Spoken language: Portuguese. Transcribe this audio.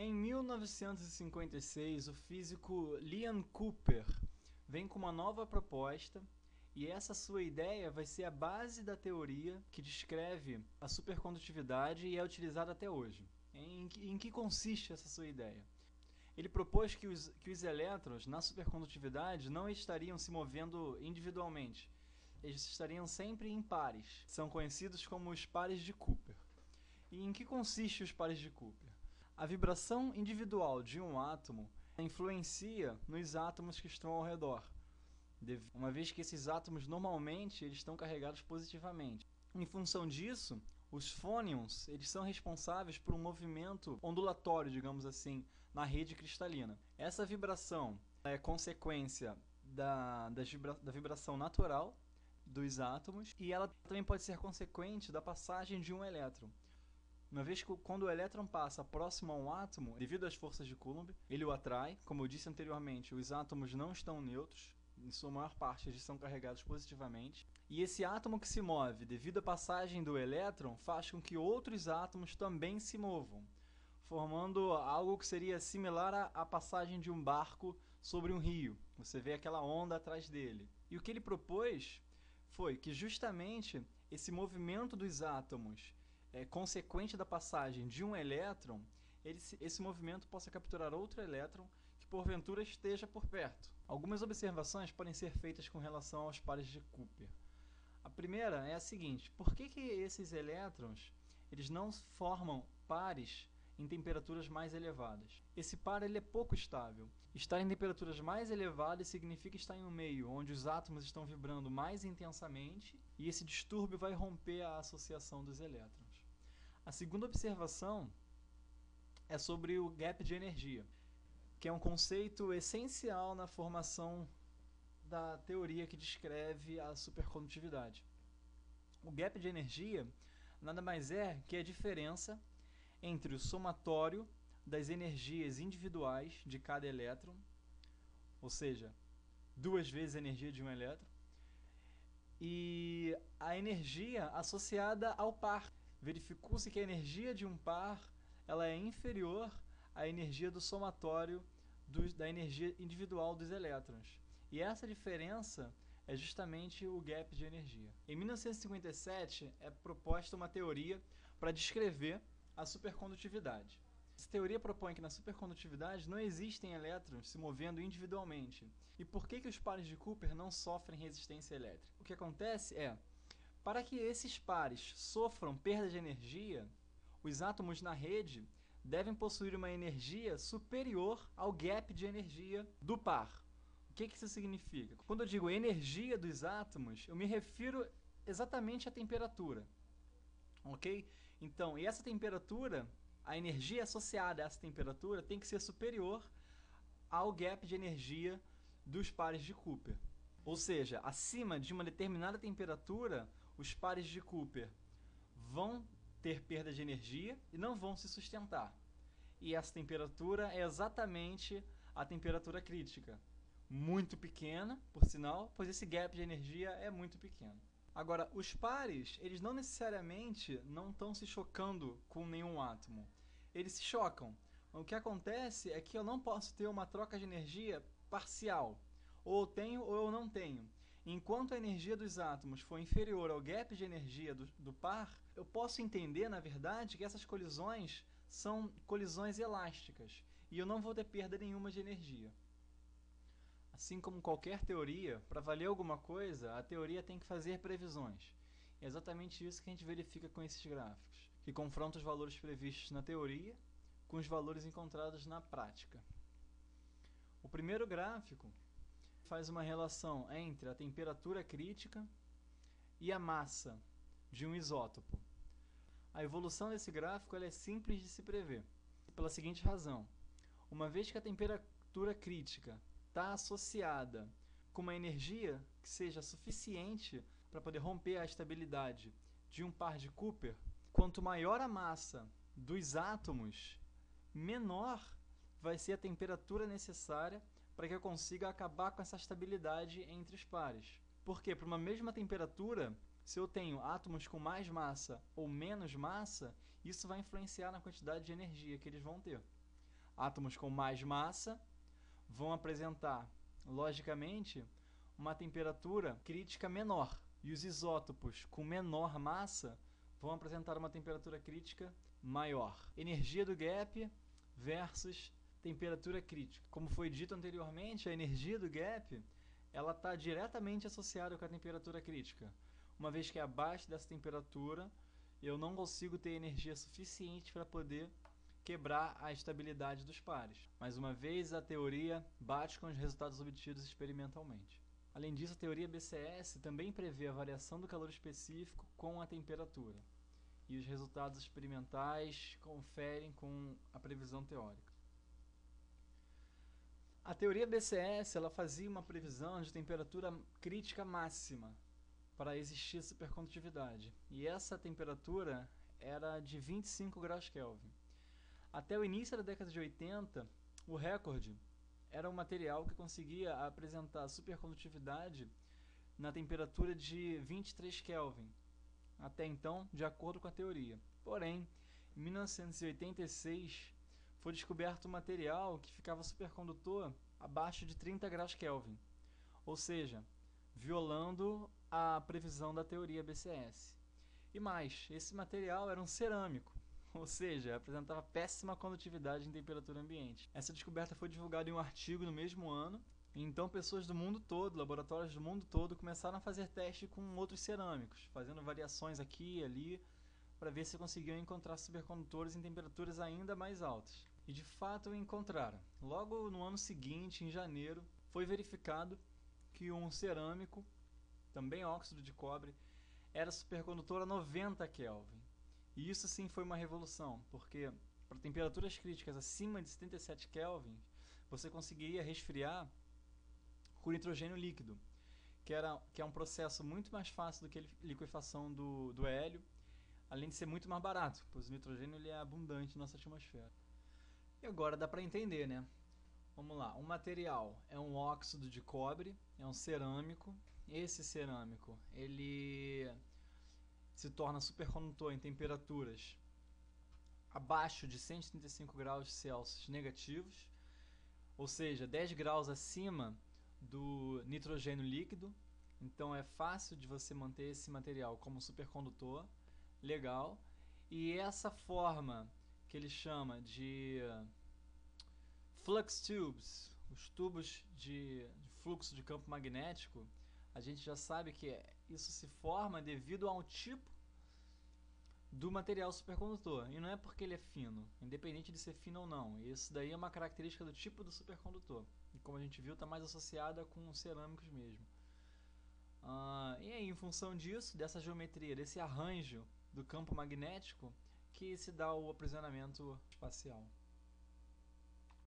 Em 1956, o físico Leon Cooper vem com uma nova proposta e essa sua ideia vai ser a base da teoria que descreve a supercondutividade e é utilizada até hoje. Em que consiste essa sua ideia? Ele propôs que os elétrons na supercondutividade não estariam se movendo individualmente, eles estariam sempre em pares. São conhecidos como os pares de Cooper. E em que consiste os pares de Cooper? A vibração individual de um átomo influencia nos átomos que estão ao redor, uma vez que esses átomos normalmente eles estão carregados positivamente. Em função disso, os fônions eles são responsáveis por um movimento ondulatório, digamos assim, na rede cristalina. Essa vibração é consequência da vibração natural dos átomos e ela também pode ser consequente da passagem de um elétron. Uma vez que quando o elétron passa próximo a um átomo, devido às forças de Coulomb, ele o atrai. Como eu disse anteriormente, os átomos não estão neutros, em sua maior parte eles são carregados positivamente. E esse átomo que se move devido à passagem do elétron faz com que outros átomos também se movam, formando algo que seria similar à passagem de um barco sobre um rio. Você vê aquela onda atrás dele. E o que ele propôs foi que justamente esse movimento dos átomos consequente da passagem de um elétron, esse movimento possa capturar outro elétron que porventura esteja por perto. Algumas observações podem ser feitas com relação aos pares de Cooper. A primeira é a seguinte: por que esses elétrons eles não formam pares em temperaturas mais elevadas? Esse par ele é pouco estável. Estar em temperaturas mais elevadas significa estar em um meio onde os átomos estão vibrando mais intensamente e esse distúrbio vai romper a associação dos elétrons. A segunda observação é sobre o gap de energia, que é um conceito essencial na formação da teoria que descreve a supercondutividade. O gap de energia nada mais é que a diferença entre o somatório das energias individuais de cada elétron, ou seja, 2 vezes a energia de um elétron, e a energia associada ao par. Verificou-se que a energia de um par ela é inferior à energia do somatório da energia individual dos elétrons. E essa diferença é justamente o gap de energia. Em 1957 é proposta uma teoria para descrever a supercondutividade. Essa teoria propõe que na supercondutividade não existem elétrons se movendo individualmente. E por que os pares de Cooper não sofrem resistência elétrica? O que acontece é, para que esses pares sofram perda de energia, os átomos na rede devem possuir uma energia superior ao gap de energia do par. O que isso significa? Quando eu digo energia dos átomos, eu me refiro exatamente à temperatura. Ok? Então, e essa temperatura, a energia associada a essa temperatura tem que ser superior ao gap de energia dos pares de Cooper. Ou seja, acima de uma determinada temperatura, os pares de Cooper vão ter perda de energia e não vão se sustentar. E essa temperatura é exatamente a temperatura crítica. Muito pequena, por sinal, pois esse gap de energia é muito pequeno. Agora, os pares, eles não necessariamente não estão se chocando com nenhum átomo. Eles se chocam. O que acontece é que eu não posso ter uma troca de energia parcial. Ou eu tenho ou eu não tenho. Enquanto a energia dos átomos for inferior ao gap de energia do par, eu posso entender, na verdade, que essas colisões são colisões elásticas. E eu não vou ter perda nenhuma de energia. Assim como qualquer teoria, para valer alguma coisa, a teoria tem que fazer previsões. É exatamente isso que a gente verifica com esses gráficos, que confrontam os valores previstos na teoria com os valores encontrados na prática. O primeiro gráfico faz uma relação entre a temperatura crítica e a massa de um isótopo. A evolução desse gráfico é simples de se prever, pela seguinte razão. Uma vez que a temperatura crítica está associada com uma energia que seja suficiente para poder romper a estabilidade de um par de Cooper, quanto maior a massa dos átomos, menor vai ser a temperatura necessária para que eu consiga acabar com essa estabilidade entre os pares. Porque para uma mesma temperatura, se eu tenho átomos com mais massa ou menos massa, isso vai influenciar na quantidade de energia que eles vão ter. átomos com mais massa vão apresentar, logicamente, uma temperatura crítica menor. E os isótopos com menor massa vão apresentar uma temperatura crítica maior. Energia do gap versus temperatura crítica. Como foi dito anteriormente, a energia do gap ela está diretamente associada com a temperatura crítica. Uma vez que abaixo dessa temperatura eu não consigo ter energia suficiente para poder quebrar a estabilidade dos pares. Mais uma vez, a teoria bate com os resultados obtidos experimentalmente. Além disso, a teoria BCS também prevê a variação do calor específico com a temperatura. E os resultados experimentais conferem com a previsão teórica. A teoria BCS ela fazia uma previsão de temperatura crítica máxima para existir supercondutividade. E essa temperatura era de 25 graus Kelvin. Até o início da década de 80, o recorde era um material que conseguia apresentar supercondutividade na temperatura de 23 Kelvin, até então, de acordo com a teoria. Porém, em 1986, foi descoberto um material que ficava supercondutor abaixo de 30 graus Kelvin, ou seja, violando a previsão da teoria BCS. E mais, esse material era um cerâmico, ou seja, apresentava péssima condutividade em temperatura ambiente. Essa descoberta foi divulgada em um artigo no mesmo ano, e então pessoas do mundo todo, laboratórios do mundo todo, começaram a fazer teste com outros cerâmicos, fazendo variações aqui e ali, para ver se conseguiam encontrar supercondutores em temperaturas ainda mais altas. E de fato encontraram. Logo no ano seguinte, em janeiro, foi verificado que um cerâmico, também óxido de cobre, era supercondutor a 90 Kelvin. E isso sim foi uma revolução, porque para temperaturas críticas acima de 77 Kelvin, você conseguiria resfriar com nitrogênio líquido, que é um processo muito mais fácil do que a liquefação do hélio, além de ser muito mais barato, pois o nitrogênio ele é abundante na nossa atmosfera. E agora dá para entender, né? Vamos lá, um material é um óxido de cobre, é um cerâmico. Esse cerâmico ele se torna supercondutor em temperaturas abaixo de 135 graus Celsius negativos, ou seja, 10 graus acima do nitrogênio líquido. Então é fácil de você manter esse material como supercondutor, legal. E essa forma que ele chama de flux tubes, os tubos de fluxo de campo magnético, a gente já sabe que isso se forma devido ao tipo do material supercondutor. E não é porque ele é fino, independente de ser fino ou não. Isso daí é uma característica do tipo do supercondutor. E como a gente viu, está mais associada com cerâmicos mesmo. E aí, em função disso, dessa geometria, desse arranjo do campo magnético, que se dá o aprisionamento espacial.